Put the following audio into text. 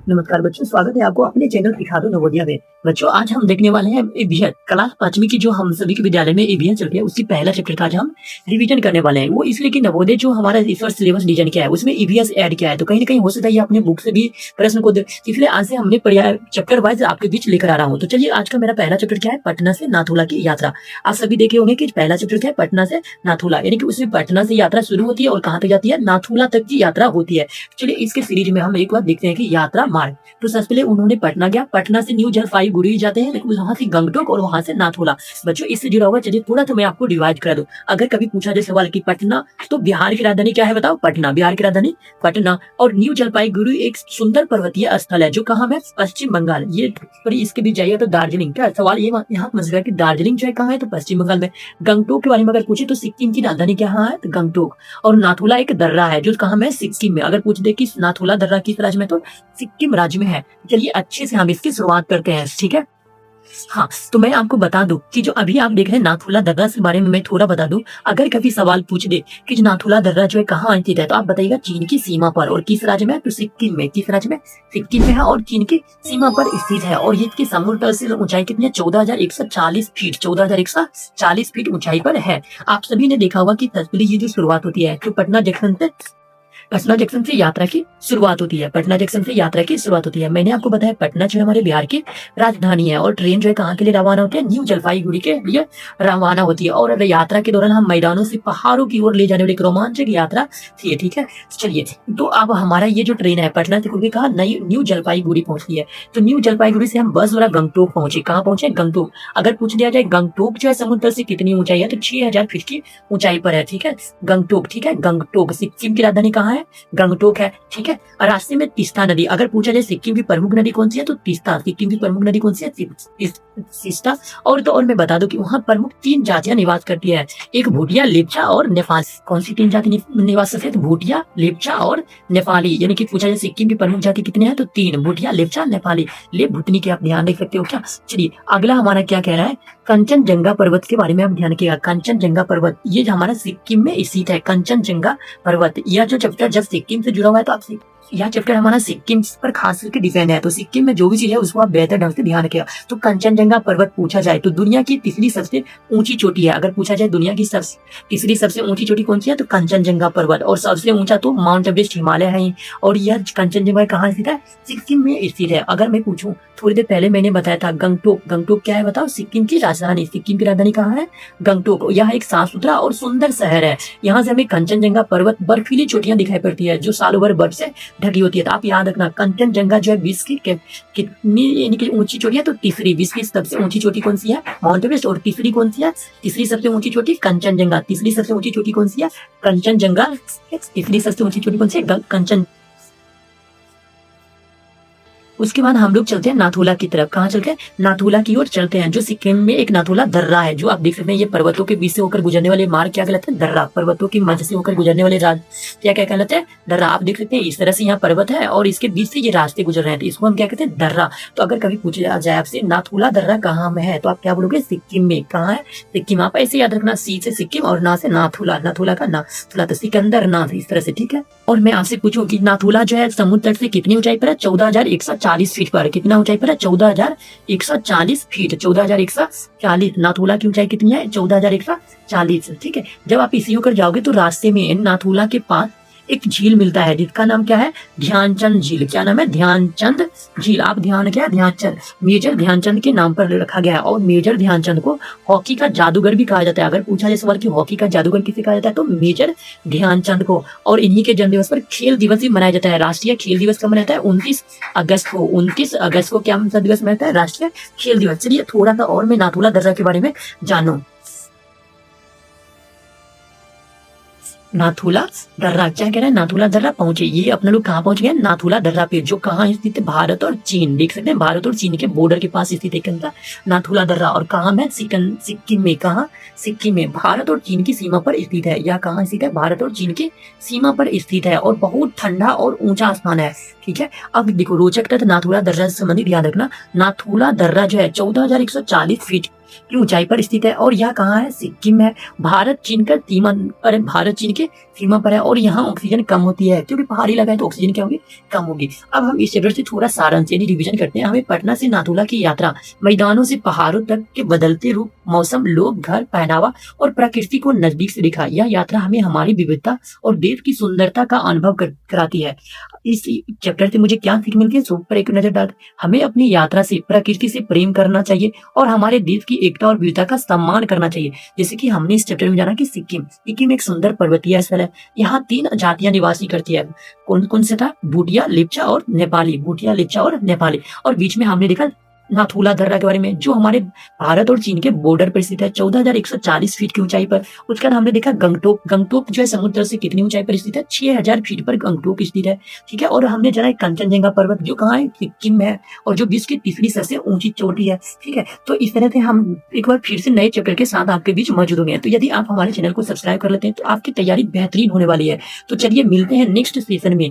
नमस्कार बच्चों, स्वागत है आपको अपने चैनल सिखा नवोदया में। बच्चों आज हम देखने वाले हैं ईवीएस क्लास 5वीं की जो हम सभी के विद्यालय में ईवीएस चल रही है उसकी पहला चैप्टर का आज हम रिवीजन करने वाले हैं। वो इसलिए कि नवोदय जो हमारा इस वर्ष सिलेबस डिजाइन किया है उसमें ईवीएस ऐड किया है, तो कहीं ना कहीं हो सकता है ये अपने बुक से भी प्रश्न को इसलिए आज से हमने चैप्टर वाइज आपके बीच लेकर आ रहा हूँ। तो चलिए आज का मेरा पहला चैप्टर क्या है, पटना से नाथुला की यात्रा। आप सभी देखे होंगे कि पहला चैप्टर क्या है, पटना से नाथुला, यानी कि उसमें पटना से यात्रा शुरू होती है और कहाँ तक जाती है, नाथुला तक की यात्रा होती है। चलिए इसके सीरीज में हम एक बार देखते हैं कि यात्रा मार्ग। तो सबसे पहले उन्होंने पटना गया, पटना से न्यू जलपाईगुड़ी जाते हैं, वहां से गंगटोक और वहां से नाथुला। बच्चों इससे जुड़ा हुआ चलिए थोड़ा तो मैं आपको डिवाइड करा दूं। अगर कभी पूछा जाए सवाल कि पटना तो बिहार की राजधानी क्या है, बताओ। पटना बिहार की राजधानी पटना। और न्यू जलपाईगुड़ी एक सुंदर पर्वतीय स्थल है जो कहाँ है, पश्चिम बंगाल। ये थोड़ी इसके बीच जाइए तो दार्जिलिंग। क्या सवाल ये यहाँ समझ गया कि दार्जिलिंग जो है कहाँ है, तो पश्चिम बंगाल में। गंगटोक के बारे में अगर पूछे तो सिक्किम की राजधानी क्या है, तो गंगटोक। और नाथुला एक दर्रा है जो कहाँ है, सिक्किम में। अगर पूछ दे कि नाथुला दर्रा किस राज्य में, तो सिक्किम राज्य में है। चलिए अच्छे से हम इसकी शुरुआत करते हैं, ठीक है। हाँ, तो मैं आपको बता दूं कि जो अभी आप देख रहे हैं नाथुला दर्रा के बारे में मैं थोड़ा बता दूं। अगर कभी सवाल पूछ दे कि जो नाथुला दर्रा जो है कहाँ स्थित है, तो आप बताइएगा चीन की सीमा पर। और किस राज्य में है, तो सिक्किम में। किस राज्य में, सिक्किम में है और चीन की सीमा पर स्थित है। और इसकी समुद्र तल से ऊंचाई कितनी है, 14,140 फीट। 14,140 फीट ऊंचाई पर है। आप सभी ने देखा होगा कि ये जो शुरुआत होती है तो पटना जंक्शन से यात्रा की शुरुआत होती है। पटना जंक्शन से यात्रा की शुरुआत होती है। मैंने आपको बताया पटना जो है हमारे बिहार की राजधानी है। और ट्रेन जो है कहाँ के लिए रवाना होती है, न्यू जलपाईगुड़ी के लिए रवाना होती है। और यात्रा के दौरान हम मैदानों से पहाड़ों की ओर ले जाने वाली एक रोमांचक यात्रा थी, ठीक है। चलिए तो अब हमारा ये जो ट्रेन है पटना से खुल कहा न्यू जलपाईगुड़ी पहुंचती है। तो न्यू जलपाईगुड़ी से हम बस द्वारा गंगटोक पहुंचे। कहाँ पहुंचे, गंगटोक। अगर पूछ लिया जाए गंगटोक जो है समुद्र से कितनी ऊंचाई है, तो 6,000 फीट की ऊंचाई पर है, ठीक है। गंगटोक, ठीक है। गंगटोक सिक्किम की राजधानी कहाँ है, गंगटोक है, ठीक है। रास्ते में तीस्ता नदी। अगर पूछा जाए सिक्किम की प्रमुख नदी कौन सी है, तो तीस्ता। सिक्किम की प्रमुख नदी कौन सी है, तीस्ता। और मैं बता दूं कि वहाँ प्रमुख 3 जातियां निवास करती है, एक भूटिया, लेप्चा और नेपाल। कौन सी 3 जाति निवास करती है, तो भूटिया, लेप्चा और नेपाली। यानी कि पूछा जाए सिक्किम की प्रमुख जाति कितने हैं, तो 3, भूटिया, लेप्चा, नेपाली। भूतनी के आप ध्यान देख सकते हो क्या। चलिए अगला हमारा क्या कह रहा है, कंचनजंगा पर्वत के बारे में आप ध्यान रखिएगा। कंचनजंगा पर्वत ये हमारा सिक्किम में स्थित है। कंचनजंगा पर्वत, यह जो चैप्टर जब सिक्किम से जुड़ा हुआ है तो आप यह चैप्टर हमारा सिक्किम पर खास करके डिपेंड है। तो सिक्किम में जो भी चीज है उसको आप बेहतर ढंग से ध्यान रखिएगा। तो कंचनजंगा पर्वत पूछा जाए तो दुनिया की तीसरी सबसे ऊंची चोटी है। अगर पूछा जाए दुनिया की तीसरी सबसे ऊंची चोटी कौन सी है, तो कंचनजंगा पर्वत। और सबसे ऊंचा तो माउंट एवरेस्ट हिमालय है। और यह कंचनजंगा कहाँ स्थित है, सिक्किम में स्थित है। अगर मैं पूछूं थोड़ी देर पहले मैंने बताया था गंगटोक क्या है, बताओ। सिक्किम की राजधानी। सिक्किम की राजधानी कहाँ है, गंगटोक। यह एक साफ सुथरा और सुंदर शहर है। यहाँ से हमें कंचनजंगा पर्वत बर्फीली चोटियां दिखाई पड़ती है जो सालों भर बर्फ से ढकी होती है। तो आप याद रखना कंचनजंगा जो है विश्व की कितनी यानी कि ऊंची चोटी है, तो तीसरी। विश्व की सबसे ऊंची चोटी कौन सी है, माउंट एवरेस्ट। और तीसरी कौन सी है, तीसरी सबसे ऊंची चोटी कंचनजंगा। तीसरी सबसे ऊंची चोटी कौन सी है, कंचनजंगा। तीसरी सबसे ऊंची चोटी कौन सी है, कंचन। उसके बाद हम लोग चलते हैं नाथुला की तरफ। कहाँ चलते हैं, नाथुला की ओर चलते हैं। जो सिक्किम में एक नाथुला दर्रा है जो आप देख सकते हैं। ये पर्वतों के बीच से होकर गुजरने वाले मार्ग क्या कहलाते हैं, दर्रा। पर्वतों की मध्य से होकर गुजरने वाले क्या कहलाते हैं, दर्रा। आप देख सकते हैं इस तरह से यहाँ पर्वत है और इसके बीच से ये रास्ते गुजर रहे हैं, तो इसको हम क्या कहते हैं, दर्रा। तो अगर कभी पूछा जाए आपसे नाथुला दर्रा कहाँ में है, तो आप क्या बोलोगे, सिक्किम में। कहाँ है, सिक्किम। आप ऐसे याद रखना, सी से सिक्किम और ना से नाथुला। नाथुला का नाथुला तो सिकंदर नाथ, इस तरह से, ठीक है। और मैं आपसे पूछूं कि नाथुला जो है समुद्र तट से कितनी ऊंचाई पर है, 14,140 फीट पर। कितना ऊंचाई पर है, 14,140 फीट। 14,140। नाथुला की ऊंचाई कितनी है, 14,140, ठीक है। जब आप इसी होकर जाओगे तो रास्ते में नाथुला के पास एक झील मिलता है जिसका नाम क्या है, ध्यानचंद झील। क्या नाम है, ध्यानचंद झील। आप ध्यान क्या, ध्यानचंद, मेजर ध्यानचंद के नाम पर रखा गया है। और मेजर ध्यानचंद को हॉकी का जादूगर भी कहा जाता है। अगर पूछा जाए सवाल कि हॉकी का जादूगर किसे कहा जाता है, तो मेजर ध्यानचंद को। और इन्हीं के जन्म दिवस पर खेल दिवस भी मनाया जाता है। राष्ट्रीय खेल दिवस कब मनाया जाता है, 29 अगस्त को। 29 अगस्त को क्या दिवस मनाया जाता है, राष्ट्रीय खेल दिवस। चलिए थोड़ा सा और मैं नाथुला दर्रा के बारे में जानूं। नाथुला दर्रा क्या कह रहा है, नाथुला दर्रा पहुंचे। ये अपने लोग कहाँ पहुंच गए, नाथुला दर्रा पे, जो कहाँ स्थित है, भारत और चीन। देख सकते हैं भारत और चीन के बॉर्डर के पास स्थित है नाथुला दर्रा। और कहाँ में, सिक्किम में। कहाँ, सिक्किम में। भारत और चीन की सीमा पर स्थित है। यह कहाँ स्थित है, भारत और चीन की सीमा पर स्थित है। और बहुत ठंडा और ऊंचा स्थान है, ठीक है। अब देखो रोचक तथ्य नाथुला दर्रा से संबंधित याद रखना। नाथुला दर्रा जो है 14,140 फीट की ऊंचाई पर स्थित है। और यह कहाँ है? सिक्किम में है। भारत चीन का सीमा, अरे भारत चीन के सीमा पर है और यहाँ ऑक्सीजन कम होती है क्योंकि पहाड़ी इलाका है तो ऑक्सीजन क्या होगी? कम होगी। अब हम इस चैप्टर से थोड़ा सारांश यानी रिवीजन करते हैं। हमें पटना से नाथुला की यात्रा, मैदानों से पहाड़ों तक के बदलते रूप, मौसम, लोग, घर, पहनावा और प्रकृति को नजदीक से दिखा। यह यात्रा हमें हमारी विविधता और देश की सुंदरता का अनुभव कराती है। इस चैप्टर से मुझे क्या सीख मिलती है? सो पर एक नजर डाल। हमें अपनी यात्रा से प्रकृति से प्रेम करना चाहिए और हमारे देश की एकता और विविधता का सम्मान करना चाहिए। जैसे कि हमने इस चैप्टर में जाना कि सिक्किम एक सुंदर पर्वतीय स्थल है। यहाँ 3 जातियां निवासी करती है। कौन कौन से था? भूटिया, लेप्चा और नेपाली। भूटिया, लेप्चा और नेपाली। और बीच में हमने देखा नाथुला दर्रा के बारे में, जो हमारे भारत और चीन के बॉर्डर पर स्थित है 14,140 फीट की ऊंचाई पर। उसके बाद हमने देखा गंगटोक जो है समुद्र से कितनी ऊंचाई पर स्थित है? 6,000 फीट पर गंगटोक स्थित है। ठीक है। और हमने जाना कंचनजंगा पर्वत जो कहाँ है? सिक्किम में है और जो विश्व की तीसरी सबसे ऊंची चोटी है। ठीक है। तो इस तरह से हम एक बार फिर से नए चैप्टर के साथ आपके बीच मौजूद होंगे। तो यदि आप हमारे चैनल को सब्सक्राइब कर लेते हैं तो आपकी तैयारी बेहतरीन होने वाली है। तो चलिए मिलते हैं नेक्स्ट सेशन में।